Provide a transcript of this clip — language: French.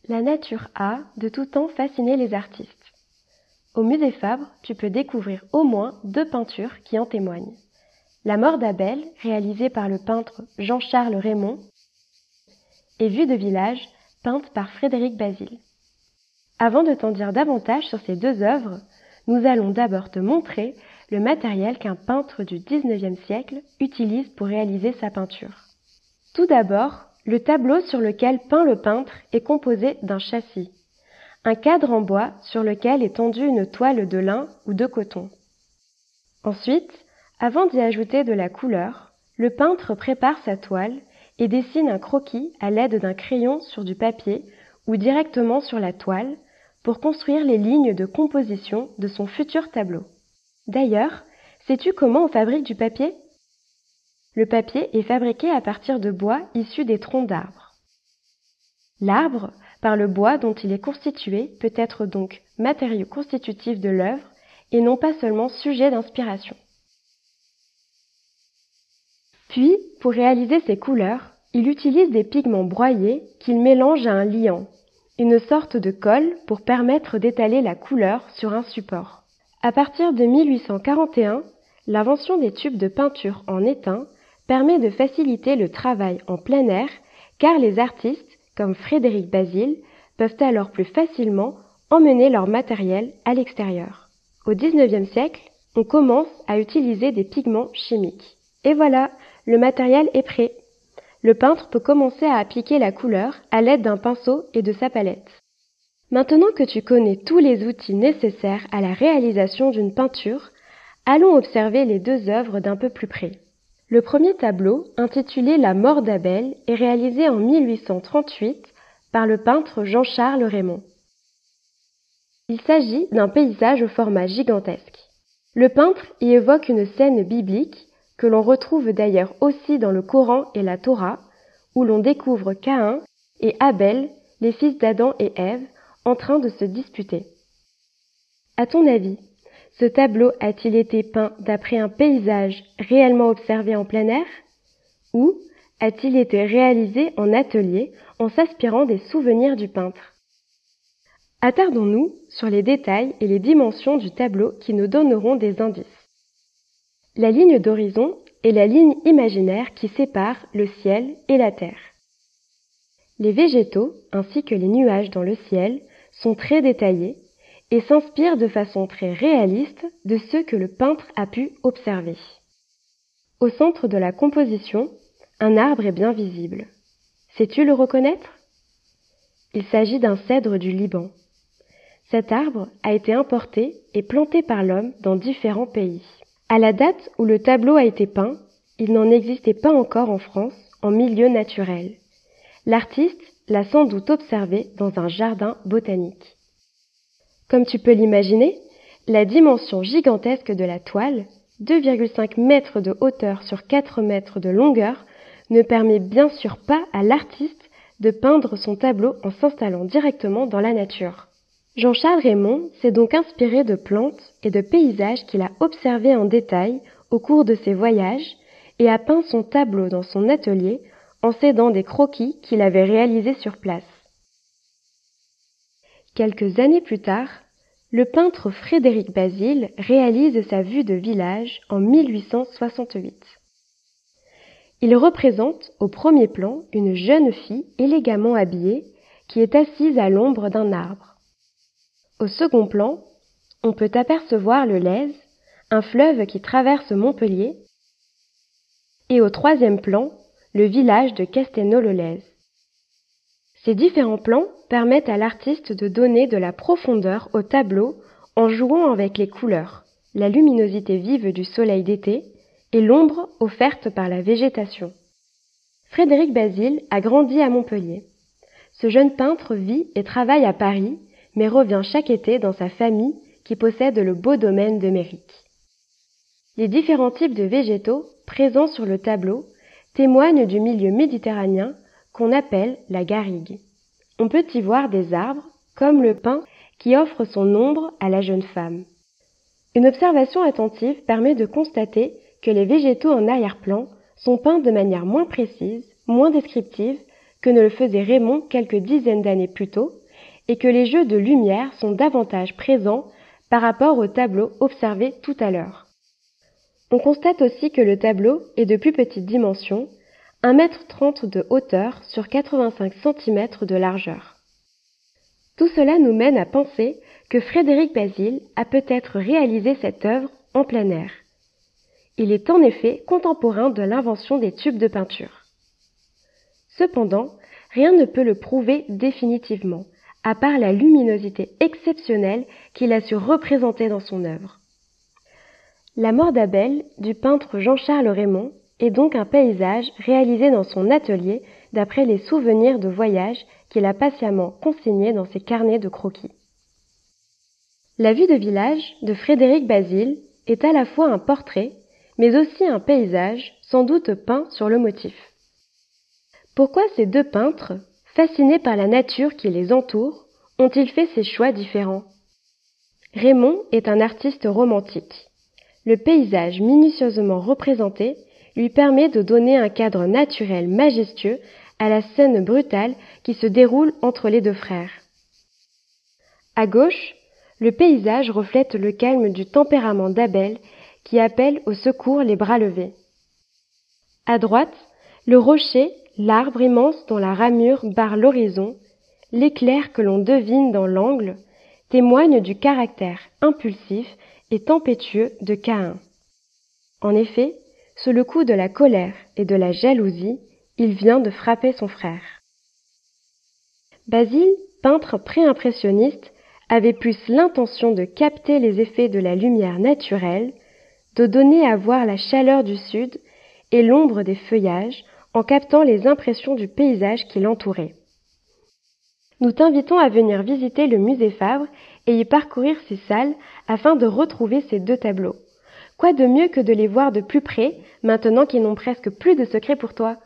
La nature a, de tout temps, fasciné les artistes. Au musée Fabre, tu peux découvrir au moins 2 peintures qui en témoignent. La mort d'Abel, réalisée par le peintre Jean-Charles Raymond, et Vue de village, peinte par Frédéric Bazille. Avant de t'en dire davantage sur ces 2 œuvres, nous allons d'abord te montrer le matériel qu'un peintre du XIXe siècle utilise pour réaliser sa peinture. Tout d'abord, le tableau sur lequel peint le peintre est composé d'un châssis, un cadre en bois sur lequel est tendue une toile de lin ou de coton. Ensuite, avant d'y ajouter de la couleur, le peintre prépare sa toile et dessine un croquis à l'aide d'un crayon sur du papier ou directement sur la toile pour construire les lignes de composition de son futur tableau. D'ailleurs, sais-tu comment on fabrique du papier ? Le papier est fabriqué à partir de bois issus des troncs d'arbres. L'arbre, par le bois dont il est constitué, peut être donc matériau constitutif de l'œuvre et non pas seulement sujet d'inspiration. Puis, pour réaliser ses couleurs, il utilise des pigments broyés qu'il mélange à un liant, une sorte de colle pour permettre d'étaler la couleur sur un support. À partir de 1841, l'invention des tubes de peinture en étain permet de faciliter le travail en plein air car les artistes, comme Frédéric Bazille, peuvent alors plus facilement emmener leur matériel à l'extérieur. Au XIXe siècle, on commence à utiliser des pigments chimiques. Et voilà, le matériel est prêt. Le peintre peut commencer à appliquer la couleur à l'aide d'un pinceau et de sa palette. Maintenant que tu connais tous les outils nécessaires à la réalisation d'une peinture, allons observer les 2 œuvres d'un peu plus près. Le premier tableau, intitulé La mort d'Abel, est réalisé en 1838 par le peintre Jean-Charles Raymond. Il s'agit d'un paysage au format gigantesque. Le peintre y évoque une scène biblique que l'on retrouve d'ailleurs aussi dans le Coran et la Torah, où l'on découvre Caïn et Abel, les fils d'Adam et Ève, en train de se disputer. À ton avis, ce tableau a-t-il été peint d'après un paysage réellement observé en plein air? Ou a-t-il été réalisé en atelier en s'inspirant des souvenirs du peintre? Attardons-nous sur les détails et les dimensions du tableau qui nous donneront des indices. La ligne d'horizon est la ligne imaginaire qui sépare le ciel et la terre. Les végétaux, ainsi que les nuages dans le ciel, sont très détaillés et s'inspirent de façon très réaliste de ceux que le peintre a pu observer. Au centre de la composition, un arbre est bien visible. Sais-tu le reconnaître? Il s'agit d'un cèdre du Liban. Cet arbre a été importé et planté par l'homme dans différents pays. À la date où le tableau a été peint, il n'en existait pas encore en France en milieu naturel. L'artiste l'a sans doute observé dans un jardin botanique. Comme tu peux l'imaginer, la dimension gigantesque de la toile, 2,5 mètres de hauteur sur 4 mètres de longueur, ne permet bien sûr pas à l'artiste de peindre son tableau en s'installant directement dans la nature. Jean-Charles Raymond s'est donc inspiré de plantes et de paysages qu'il a observés en détail au cours de ses voyages et a peint son tableau dans son atelier en s'aidant des croquis qu'il avait réalisés sur place. Quelques années plus tard, le peintre Frédéric Bazille réalise sa Vue de village en 1868. Il représente au premier plan une jeune fille élégamment habillée qui est assise à l'ombre d'un arbre. Au second plan, on peut apercevoir le Lèze, un fleuve qui traverse Montpellier, et au troisième plan, le village de Castelnau-le-Lèze. Ces différents plans permettent à l'artiste de donner de la profondeur au tableau en jouant avec les couleurs, la luminosité vive du soleil d'été et l'ombre offerte par la végétation. Frédéric Bazille a grandi à Montpellier. Ce jeune peintre vit et travaille à Paris, mais revient chaque été dans sa famille qui possède le beau domaine de Méric. Les différents types de végétaux présents sur le tableau témoignent du milieu méditerranéen qu'on appelle la garrigue. On peut y voir des arbres, comme le pin, qui offre son ombre à la jeune femme. Une observation attentive permet de constater que les végétaux en arrière-plan sont peints de manière moins précise, moins descriptive que ne le faisait Raymond quelques dizaines d'années plus tôt, et que les jeux de lumière sont davantage présents par rapport au tableau observé tout à l'heure. On constate aussi que le tableau est de plus petite dimension, 1,30 m de hauteur sur 85 cm de largeur. Tout cela nous mène à penser que Frédéric Bazille a peut-être réalisé cette œuvre en plein air. Il est en effet contemporain de l'invention des tubes de peinture. Cependant, rien ne peut le prouver définitivement, à part la luminosité exceptionnelle qu'il a su représenter dans son œuvre. La mort d'Abel, du peintre Jean-Charles Raymond, est donc un paysage réalisé dans son atelier d'après les souvenirs de voyage qu'il a patiemment consignés dans ses carnets de croquis. La vue de village de Frédéric Bazille est à la fois un portrait, mais aussi un paysage, sans doute peint sur le motif. Pourquoi ces deux peintres, fascinés par la nature qui les entoure, ont-ils fait ces choix différents? Raymond est un artiste romantique. Le paysage minutieusement représenté lui permet de donner un cadre naturel majestueux à la scène brutale qui se déroule entre les deux frères. À gauche, le paysage reflète le calme du tempérament d'Abel qui appelle au secours les bras levés. À droite, le rocher, l'arbre immense dont la ramure barre l'horizon, l'éclair que l'on devine dans l'angle, témoignent du caractère impulsif et tempétueux de Caïn. En effet, sous le coup de la colère et de la jalousie, il vient de frapper son frère. Bazille, peintre pré-impressionniste, avait plus l'intention de capter les effets de la lumière naturelle, de donner à voir la chaleur du sud et l'ombre des feuillages en captant les impressions du paysage qui l'entourait. Nous t'invitons à venir visiter le musée Fabre et y parcourir ses salles afin de retrouver ces deux tableaux. Quoi de mieux que de les voir de plus près, maintenant qu'ils n'ont presque plus de secret pour toi?